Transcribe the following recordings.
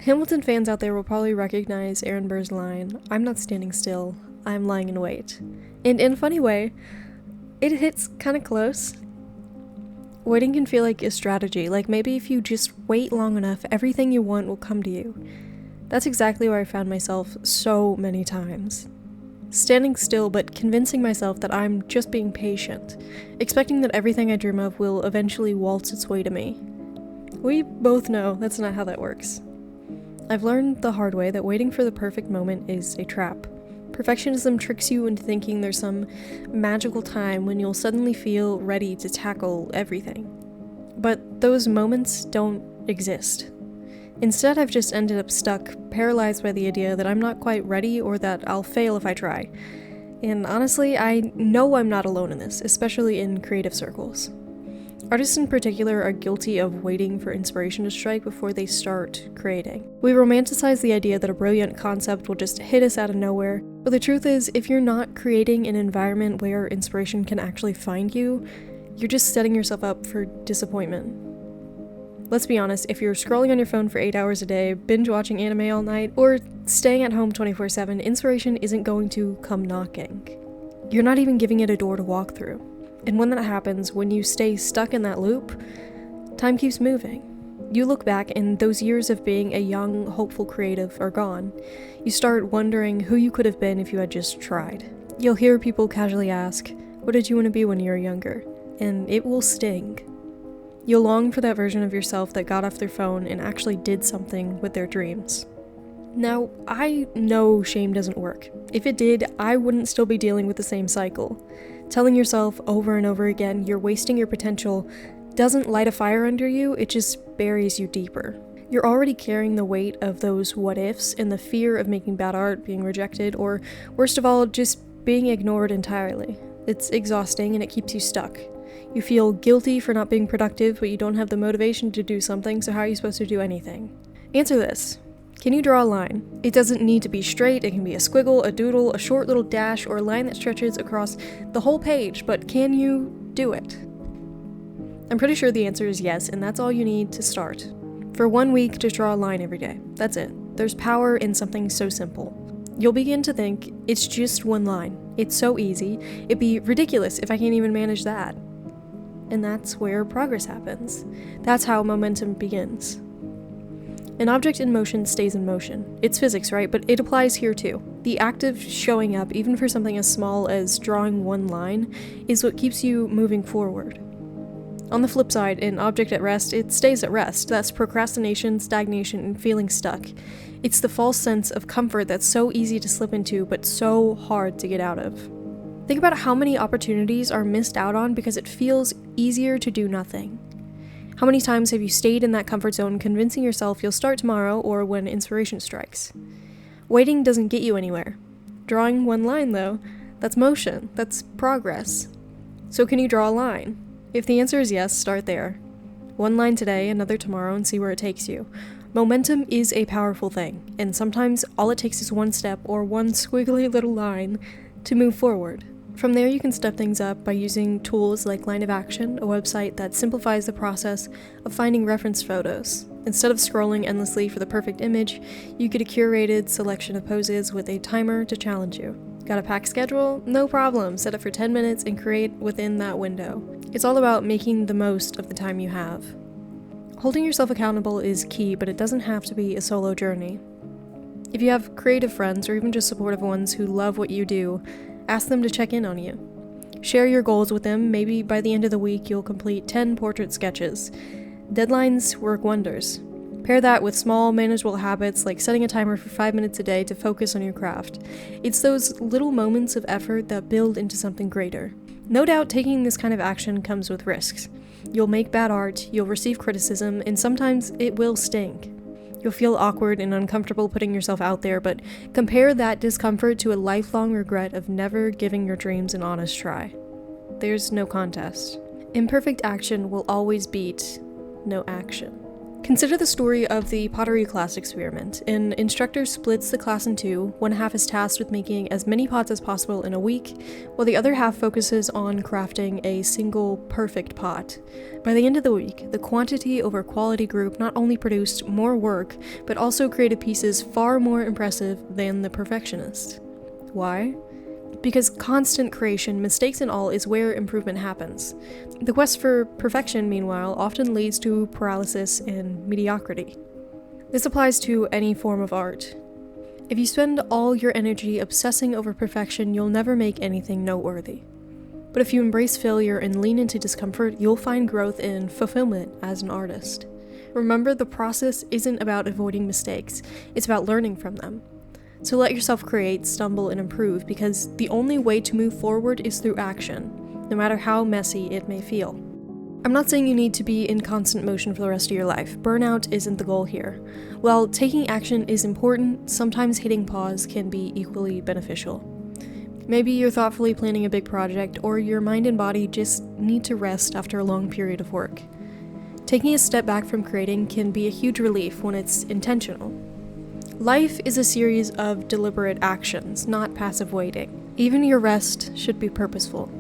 Hamilton fans out there will probably recognize Aaron Burr's line, "I'm not standing still, I'm lying in wait." And in a funny way, it hits kind of close. Waiting can feel like a strategy, like maybe if you just wait long enough, everything you want will come to you. That's exactly where I found myself so many times. Standing still, but convincing myself that I'm just being patient, expecting that everything I dream of will eventually waltz its way to me. We both know that's not how that works. I've learned the hard way that waiting for the perfect moment is a trap. Perfectionism tricks you into thinking there's some magical time when you'll suddenly feel ready to tackle everything. But those moments don't exist. Instead, I've just ended up stuck, paralyzed by the idea that I'm not quite ready or that I'll fail if I try. And honestly, I know I'm not alone in this, especially in creative circles. Artists in particular are guilty of waiting for inspiration to strike before they start creating. We romanticize the idea that a brilliant concept will just hit us out of nowhere, but the truth is, if you're not creating an environment where inspiration can actually find you, you're just setting yourself up for disappointment. Let's be honest, if you're scrolling on your phone for 8 hours a day, binge watching anime all night, or staying at home 24/7, inspiration isn't going to come knocking. You're not even giving it a door to walk through. And when that happens, when you stay stuck in that loop, time keeps moving. You look back and those years of being a young, hopeful creative are gone. You start wondering who you could have been if you had just tried. You'll hear people casually ask, "What did you want to be when you were younger?" And it will sting. You'll long for that version of yourself that got off their phone and actually did something with their dreams. Now, I know shame doesn't work. If it did, I wouldn't still be dealing with the same cycle. Telling yourself over and over again you're wasting your potential doesn't light a fire under you, it just buries you deeper. You're already carrying the weight of those what-ifs and the fear of making bad art, being rejected, or worst of all, just being ignored entirely. It's exhausting and it keeps you stuck. You feel guilty for not being productive, but you don't have the motivation to do something, so how are you supposed to do anything? Answer this. Can you draw a line? It doesn't need to be straight, it can be a squiggle, a doodle, a short little dash, or a line that stretches across the whole page, but can you do it? I'm pretty sure the answer is yes, and that's all you need to start. For 1 week, just draw a line every day. That's it. There's power in something so simple. You'll begin to think, it's just one line. It's so easy. It'd be ridiculous if I can't even manage that. And that's where progress happens. That's how momentum begins. An object in motion stays in motion. It's physics, right? But it applies here too. The act of showing up, even for something as small as drawing one line, is what keeps you moving forward. On the flip side, an object at rest, it stays at rest. That's procrastination, stagnation, and feeling stuck. It's the false sense of comfort that's so easy to slip into, but so hard to get out of. Think about how many opportunities are missed out on because it feels easier to do nothing. How many times have you stayed in that comfort zone convincing yourself you'll start tomorrow or when inspiration strikes? Waiting doesn't get you anywhere. Drawing one line, though, that's motion, that's progress. So can you draw a line? If the answer is yes, start there. One line today, another tomorrow, and see where it takes you. Momentum is a powerful thing, and sometimes all it takes is one step or one squiggly little line to move forward. From there, you can step things up by using tools like Line of Action, a website that simplifies the process of finding reference photos. Instead of scrolling endlessly for the perfect image, you get a curated selection of poses with a timer to challenge you. Got a packed schedule? No problem. Set it for 10 minutes and create within that window. It's all about making the most of the time you have. Holding yourself accountable is key, but it doesn't have to be a solo journey. If you have creative friends or even just supportive ones who love what you do, ask them to check in on you. Share your goals with them. Maybe by the end of the week you'll complete 10 portrait sketches. Deadlines work wonders. Pair that with small, manageable habits like setting a timer for 5 minutes a day to focus on your craft. It's those little moments of effort that build into something greater. No doubt taking this kind of action comes with risks. You'll make bad art, you'll receive criticism, and sometimes it will sting. You'll feel awkward and uncomfortable putting yourself out there, but compare that discomfort to a lifelong regret of never giving your dreams an honest try. There's no contest. Imperfect action will always beat no action. Consider the story of the pottery class experiment. An instructor splits the class in two. One half is tasked with making as many pots as possible in a week, while the other half focuses on crafting a single perfect pot. By the end of the week, the quantity over quality group not only produced more work, but also created pieces far more impressive than the perfectionist. Why? Because constant creation, mistakes and all, is where improvement happens. The quest for perfection, meanwhile, often leads to paralysis and mediocrity. This applies to any form of art. If you spend all your energy obsessing over perfection, you'll never make anything noteworthy. But if you embrace failure and lean into discomfort, you'll find growth and fulfillment as an artist. Remember, the process isn't about avoiding mistakes, it's about learning from them. So let yourself create, stumble, and improve, because the only way to move forward is through action, no matter how messy it may feel. I'm not saying you need to be in constant motion for the rest of your life. Burnout isn't the goal here. While taking action is important, sometimes hitting pause can be equally beneficial. Maybe you're thoughtfully planning a big project, or your mind and body just need to rest after a long period of work. Taking a step back from creating can be a huge relief when it's intentional. Life is a series of deliberate actions, not passive waiting. Even your rest should be purposeful.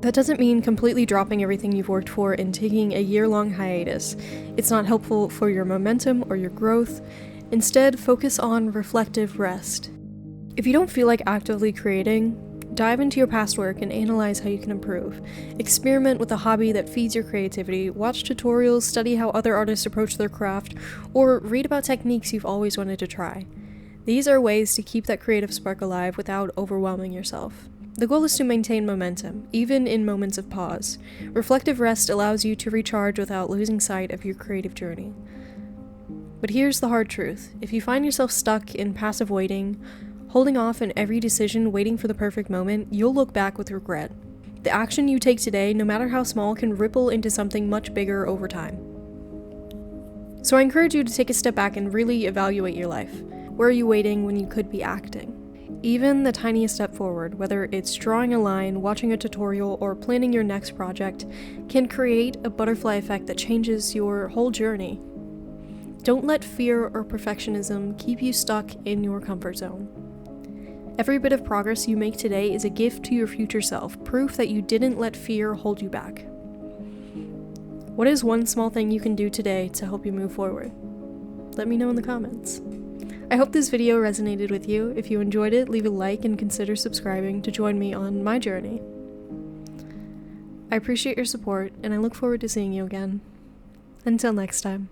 That doesn't mean completely dropping everything you've worked for and taking a year-long hiatus. It's not helpful for your momentum or your growth. Instead, focus on reflective rest. If you don't feel like actively creating, dive into your past work and analyze how you can improve. Experiment with a hobby that feeds your creativity, watch tutorials, study how other artists approach their craft, or read about techniques you've always wanted to try. These are ways to keep that creative spark alive without overwhelming yourself. The goal is to maintain momentum, even in moments of pause. Reflective rest allows you to recharge without losing sight of your creative journey. But here's the hard truth. If you find yourself stuck in passive waiting, holding off in every decision, waiting for the perfect moment, you'll look back with regret. The action you take today, no matter how small, can ripple into something much bigger over time. So I encourage you to take a step back and really evaluate your life. Where are you waiting when you could be acting? Even the tiniest step forward, whether it's drawing a line, watching a tutorial, or planning your next project, can create a butterfly effect that changes your whole journey. Don't let fear or perfectionism keep you stuck in your comfort zone. Every bit of progress you make today is a gift to your future self, proof that you didn't let fear hold you back. What is one small thing you can do today to help you move forward? Let me know in the comments. I hope this video resonated with you. If you enjoyed it, leave a like and consider subscribing to join me on my journey. I appreciate your support, and I look forward to seeing you again. Until next time.